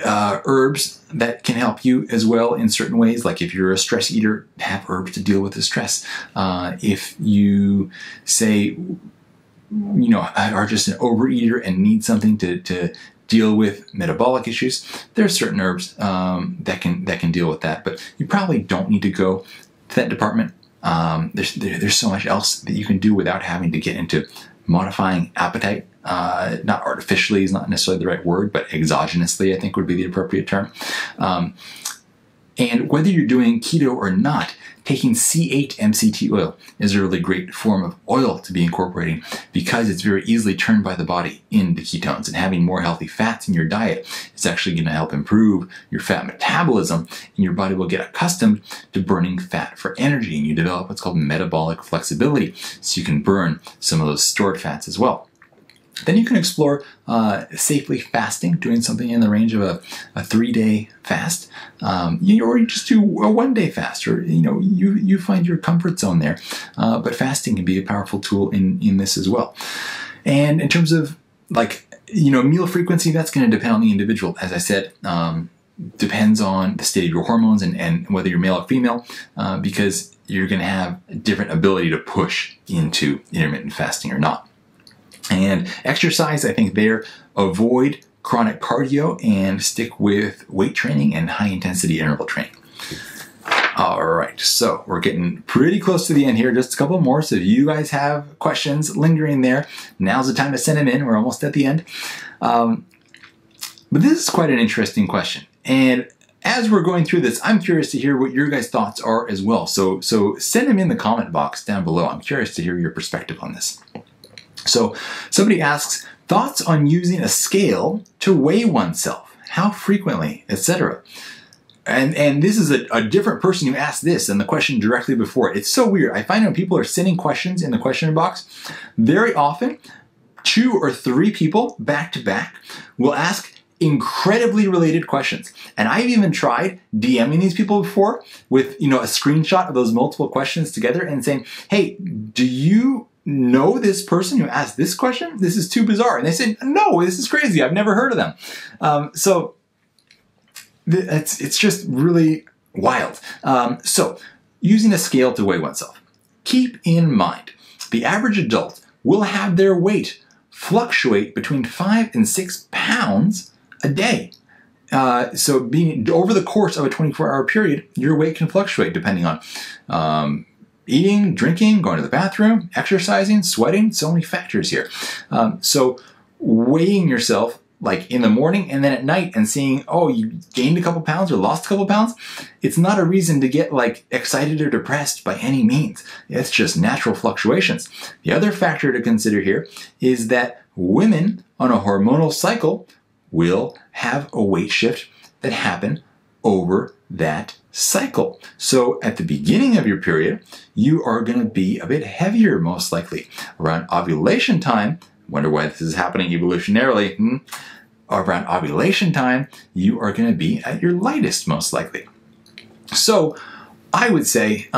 herbs that can help you as well in certain ways. Like if you're a stress eater, have herbs to deal with the stress. If you say, are just an overeater and need something to deal with metabolic issues, there are certain herbs that can deal with that. But you probably don't need to go to that department. There's so much else that you can do without having to get into modifying appetite. Not artificially is not necessarily the right word, but exogenously I think would be the appropriate term. And whether you're doing keto or not, taking C8 MCT oil is a really great form of oil to be incorporating, because it's very easily turned by the body into ketones. And having more healthy fats in your diet is actually going to help improve your fat metabolism, and your body will get accustomed to burning fat for energy, and you develop what's called metabolic flexibility, so you can burn some of those stored fats as well. Then you can explore safely fasting, doing something in the range of a 3-day fast, or you just do a 1-day fast, or you find your comfort zone there. But fasting can be a powerful tool in this as well. And in terms of meal frequency, that's going to depend on the individual. As I said, depends on the state of your hormones and whether you're male or female, because you're going to have a different ability to push into intermittent fasting or not. And exercise, I think there, avoid chronic cardio and stick with weight training and high intensity interval training. All right, so we're getting pretty close to the end here, just a couple more. So if you guys have questions lingering there, now's the time to send them in. We're almost at the end. But this is quite an interesting question. And as we're going through this, I'm curious to hear what your guys' thoughts are as well. So send them in the comment box down below. I'm curious to hear your perspective on this. So somebody asks, thoughts on using a scale to weigh oneself, how frequently, etc. And this is a different person who asked this than the question directly before it. It's so weird. I find when people are sending questions in the question box, very often 2 or 3 people back to back will ask incredibly related questions. And I've even tried DMing these people before with a screenshot of those multiple questions together and saying, hey, do you know this person who asked this question? This is too bizarre. And they said, no, this is crazy. I've never heard of them. So it's just really wild. So using a scale to weigh oneself. Keep in mind, the average adult will have their weight fluctuate between 5 and 6 pounds a day. So being over the course of a 24-hour period, your weight can fluctuate depending on eating, drinking, going to the bathroom, exercising, sweating, so many factors here. So weighing yourself like in the morning and then at night and seeing, oh, you gained a couple pounds or lost a couple pounds, it's not a reason to get like excited or depressed by any means. It's just natural fluctuations. The other factor to consider here is that women on a hormonal cycle will have a weight shift that happen over that cycle. So at the beginning of your period, you are going to be a bit heavier, most likely. Around ovulation time, wonder why this is happening evolutionarily, around ovulation time, you are going to be at your lightest, most likely. So I would say,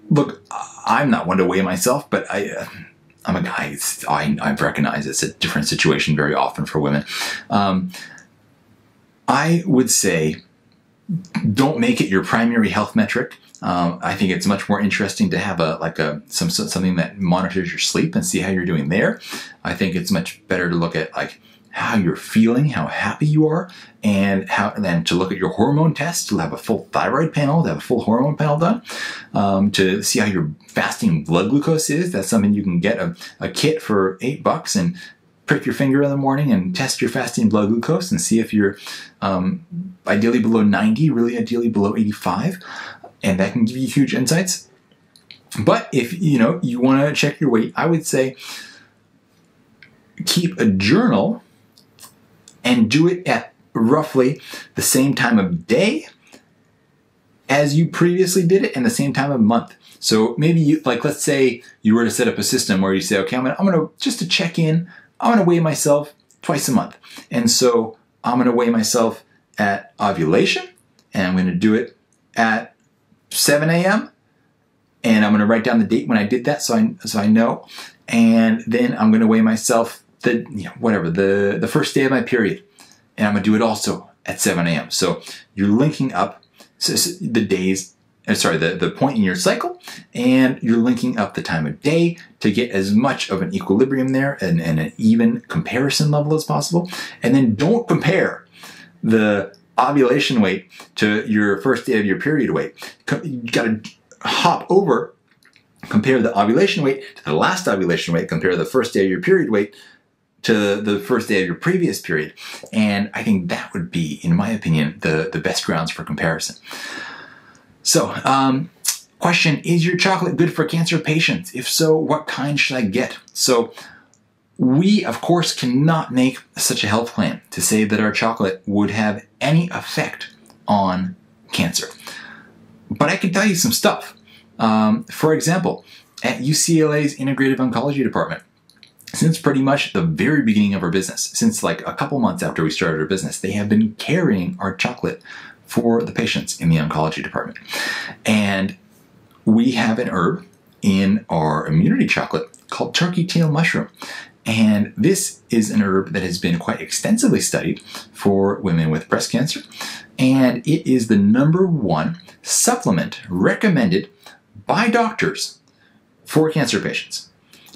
look, I'm not one to weigh myself, but I'm a guy. I recognize it's a different situation very often for women. I would say don't make it your primary health metric. I think it's much more interesting to have something that monitors your sleep and see how you're doing there. I think it's much better to look at like how you're feeling, how happy you are, and then to look at your hormone tests. You'll have a full thyroid panel, to have a full hormone panel done, to see how your fasting blood glucose is. That's something you can get a kit for $8 and prick your finger in the morning and test your fasting blood glucose and see if you're ideally below 90, really ideally below 85. And that can give you huge insights. But if you want to check your weight, I would say keep a journal and do it at roughly the same time of day as you previously did it and the same time of month. So maybe let's say you were to set up a system where you say, okay, I'm gonna just to check in, I'm gonna weigh myself twice a month. And so I'm gonna weigh myself at ovulation, and I'm gonna do it at 7 a.m. and I'm going to write down the date when I did that so I know. And then I'm going to weigh myself the first day of my period, and I'm going to do it also at 7 a.m. So you're linking up the days, the point in your cycle, and you're linking up the time of day to get as much of an equilibrium there and an even comparison level as possible. And then don't compare the ovulation weight to your first day of your period weight. You got to hop over, compare the ovulation weight to the last ovulation weight, compare the first day of your period weight to the first day of your previous period. And I think that would be, in my opinion, the best grounds for comparison. So, question, is your chocolate good for cancer patients? If so, what kind should I get? So, we, of course, cannot make such a health claim to say that our chocolate would have any effect on cancer. But I can tell you some stuff. For example, at UCLA's Integrative Oncology Department, since pretty much the very beginning of our business, since like a couple months after we started our business, they have been carrying our chocolate for the patients in the oncology department. And we have an herb in our immunity chocolate called turkey tail mushroom. And this is an herb that has been quite extensively studied for women with breast cancer. And it is the #1 supplement recommended by doctors for cancer patients.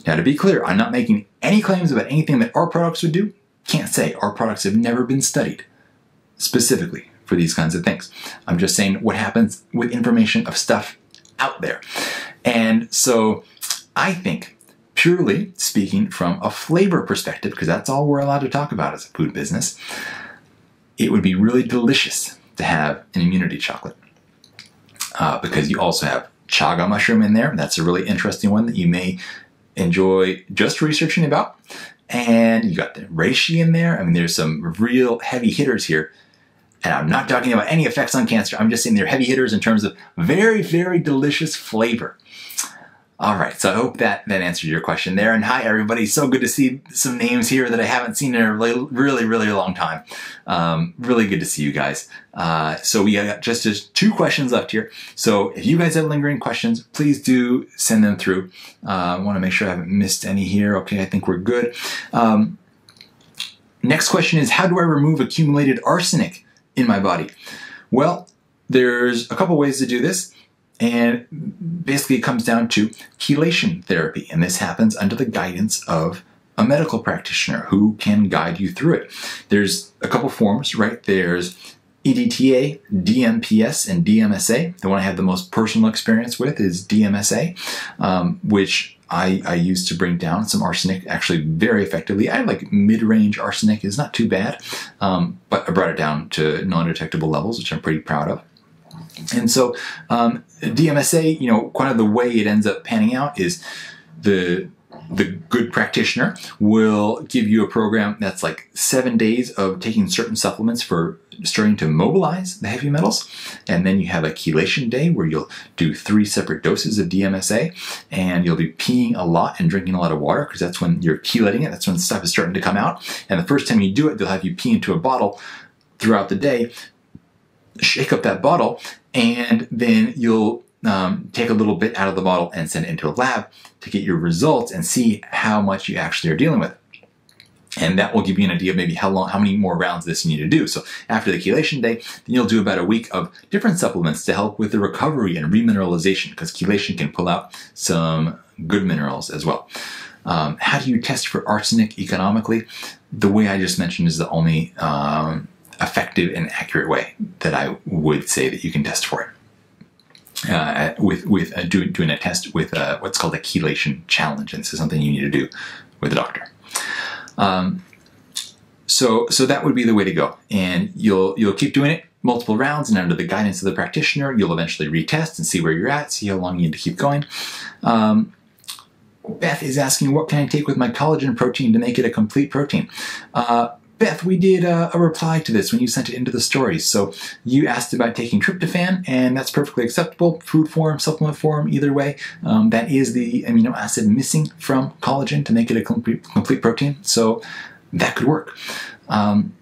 Now, to be clear, I'm not making any claims about anything that our products would do. Can't say. Our products have never been studied specifically for these kinds of things. I'm just saying what happens with information of stuff out there. And so I think, purely speaking from a flavor perspective, because that's all we're allowed to talk about as a food business, it would be really delicious to have an immunity chocolate. Because you also have chaga mushroom in there. That's a really interesting one that you may enjoy just researching about. And you got the reishi in there. I mean, there's some real heavy hitters here. And I'm not talking about any effects on cancer. I'm just saying they're heavy hitters in terms of very, very delicious flavor. All right, so I hope that answered your question there. And hi, everybody. So good to see some names here that I haven't seen in a really, really long time. Really good to see you guys. So we got just 2 questions left here. So if you guys have lingering questions, please do send them through. I want to make sure I haven't missed any here. Okay, I think we're good. Next question is, how do I remove accumulated arsenic in my body? Well, there's a couple ways to do this. And basically it comes down to chelation therapy. And this happens under the guidance of a medical practitioner who can guide you through it. There's a couple forms, right? There's EDTA, DMPS, and DMSA. The one I have the most personal experience with is DMSA, which I use to bring down some arsenic actually very effectively. I have like mid-range arsenic is not too bad, but I brought it down to non-detectable levels, which I'm pretty proud of. And so DMSA, kind of the way it ends up panning out is the good practitioner will give you a program that's like 7 days of taking certain supplements for starting to mobilize the heavy metals. And then you have a chelation day where you'll do 3 separate doses of DMSA, and you'll be peeing a lot and drinking a lot of water because that's when you're chelating it. That's when stuff is starting to come out. And the first time you do it, they'll have you pee into a bottle throughout the day, shake up that bottle, and then you'll take a little bit out of the bottle and send it into a lab to get your results and see how much you actually are dealing with. And that will give you an idea of maybe how many more rounds of this you need to do. So after the chelation day, then you'll do about a week of different supplements to help with the recovery and remineralization, because chelation can pull out some good minerals as well. How do you test for arsenic economically? The way I just mentioned is the only effective and accurate way that I would say that you can test for it. Doing a test with what's called a chelation challenge, and this is something you need to do with a doctor. So that would be the way to go, and you'll keep doing it multiple rounds, and under the guidance of the practitioner, you'll eventually retest and see where you're at, see how long you need to keep going. Beth is asking, what can I take with my collagen protein to make it a complete protein? Beth, we did a reply to this when you sent it into the stories. So you asked about taking tryptophan, and that's perfectly acceptable. Food form, supplement form, either way. That is the amino acid missing from collagen to make it a complete protein. So that could work.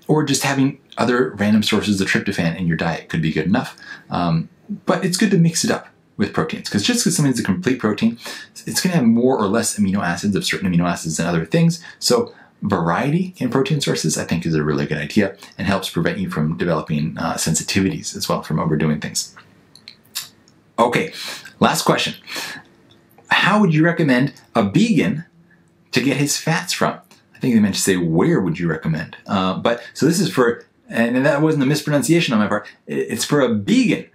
Or just having other random sources of tryptophan in your diet could be good enough. But it's good to mix it up with proteins, because just because something's a complete protein, it's going to have more or less amino acids of certain amino acids than other things. So variety in protein sources, I think, is a really good idea and helps prevent you from developing sensitivities as well, from overdoing things. Okay, last question. How would you recommend a vegan to get his fats from? I think they meant to say, where would you recommend? But so this is for, and that wasn't a mispronunciation on my part, it's for a vegan.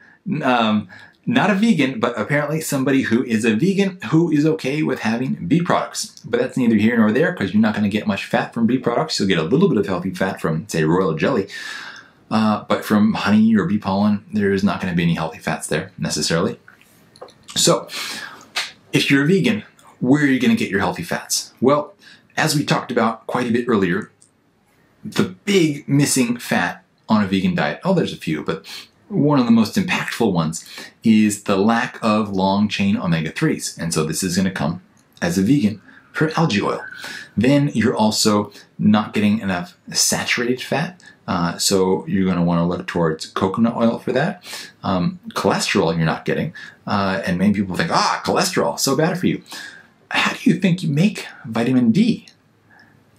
Not a vegan, but apparently somebody who is a vegan who is okay with having bee products. But that's neither here nor there, because you're not going to get much fat from bee products. You'll get a little bit of healthy fat from, say, royal jelly. But from honey or bee pollen, there's not going to be any healthy fats there necessarily. So if you're a vegan, where are you going to get your healthy fats? Well, as we talked about quite a bit earlier, the big missing fat on a vegan diet, oh, there's a few, but one of the most impactful ones is the lack of long-chain omega-3s. And so this is going to come as a vegan for algae oil. Then you're also not getting enough saturated fat. So you're going to want to look towards coconut oil for that. Cholesterol you're not getting. And many people think, cholesterol, so bad for you. How do you think you make vitamin D?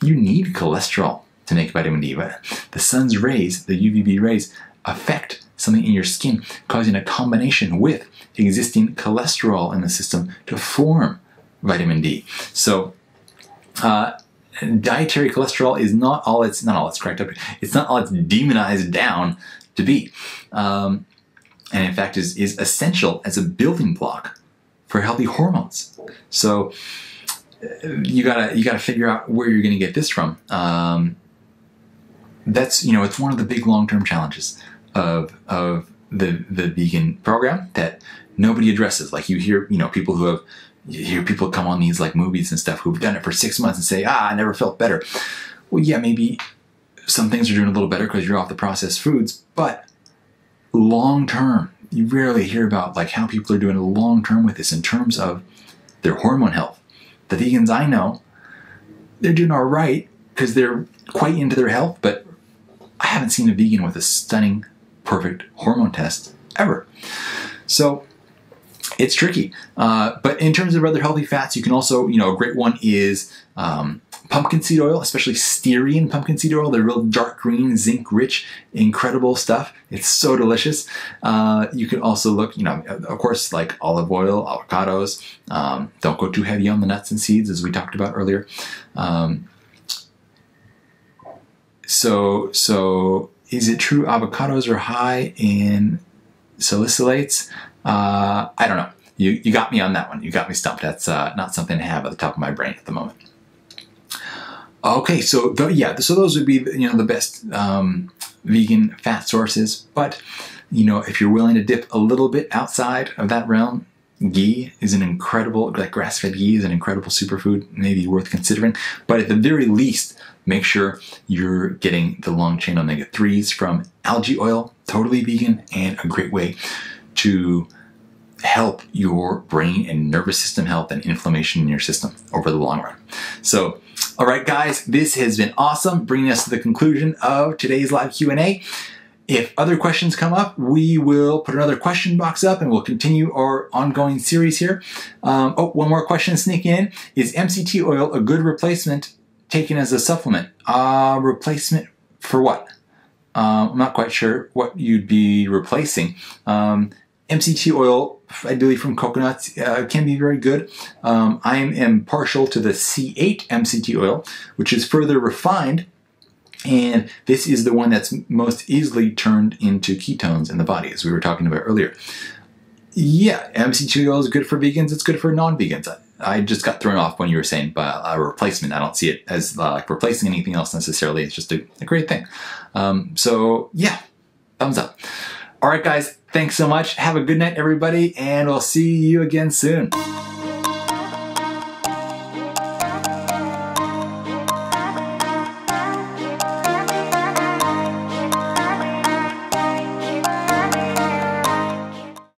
You need cholesterol to make vitamin D. But the sun's rays, the UVB rays, affect something in your skin, causing a combination with existing cholesterol in the system to form vitamin D. So dietary cholesterol is not all it's cracked up. It's not all it's demonized down to be, and in fact is essential as a building block for healthy hormones. So you gotta figure out where you're going to get this from. That's it's one of the big long-term challenges of the vegan program that nobody addresses. Like you hear people people come on these like movies and stuff who've done it for 6 months and say, I never felt better. Well, yeah, maybe some things are doing a little better because you're off the processed foods, but long term, you rarely hear about like how people are doing long term with this in terms of their hormone health. The vegans I know, they're doing all right because they're quite into their health, but I haven't seen a vegan with a stunning, perfect hormone test ever. So it's tricky. But in terms of other healthy fats, you can also, a great one is pumpkin seed oil, especially stearin pumpkin seed oil. They're real dark green, zinc rich, incredible stuff. It's so delicious. You can also look, of course, like olive oil, avocados. Don't go too heavy on the nuts and seeds, as we talked about earlier. So is it true avocados are high in salicylates? I don't know. You got me on that one. You got me stumped. That's not something I have at the top of my brain at the moment. Okay, so so those would be the best vegan fat sources. But if you're willing to dip a little bit outside of that realm, ghee is an incredible, like grass-fed ghee is an incredible superfood, maybe worth considering. But at the very least, make sure you're getting the long-chain omega-3s from algae oil, totally vegan, and a great way to help your brain and nervous system health and inflammation in your system over the long run. So, all right, guys, this has been awesome, bringing us to the conclusion of today's live Q&A. If other questions come up, we will put another question box up and we'll continue our ongoing series here. One more question sneaking in. Is MCT oil a good replacement taken as a supplement? Replacement for what? I'm not quite sure what you'd be replacing. MCT oil, I believe from coconuts, can be very good. I am partial to the C8 MCT oil, which is further refined. And this is the one that's most easily turned into ketones in the body, as we were talking about earlier. Yeah, MCT oil is good for vegans. It's good for non-vegans. I just got thrown off when you were saying a replacement. I don't see it as like replacing anything else necessarily. It's just a great thing. So yeah, thumbs up. All right, guys, thanks so much. Have a good night, everybody, and we'll see you again soon.